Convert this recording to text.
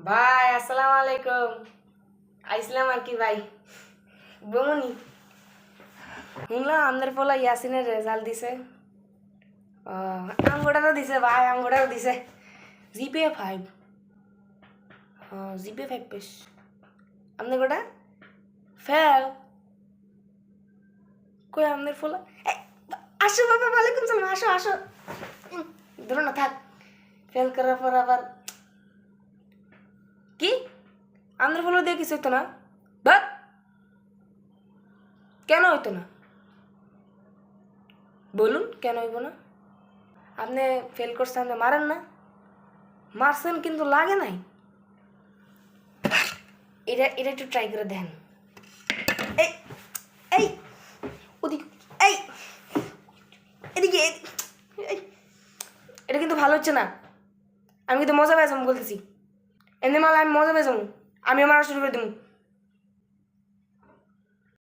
ভাই আসসালামু আলাইকুম। আইসলাম আর কি ভাই। বমনি শুনলাম আমাদের পোলা ইয়াসিনের রেজাল্ট দিছে। আমগোটারও দিছে ভাই, আমগোটারও দিছে জিপিএ 5। জিপিএ 5 পেশ। আমাদের গোটা ফেল কই আমাদের পোলা। আসো বাবা, ওয়ালাইকুম সালাম, আসো আসো। ধরো না, থাক। ফেল করার পর আবার কি আমাদের পোলা দিয়ে কিছু হইতো না? বাট কেন হইতো না বলুন, কেন হইব না? আপনি ফেল করছেন, আপনি মারেন না? মারছেন কিন্তু লাগে নাই। এটা এটা একটু ট্রাই করে দেখেন। এই এই ওদিকে, এই এদিকে এটা কিন্তু ভালো হচ্ছে না। আমি কিন্তু মজা পেয়েছি, বলতেছি। এমনি মাল আমি মজা পেয়েছি, আমি মারা শুরু করে দেবো।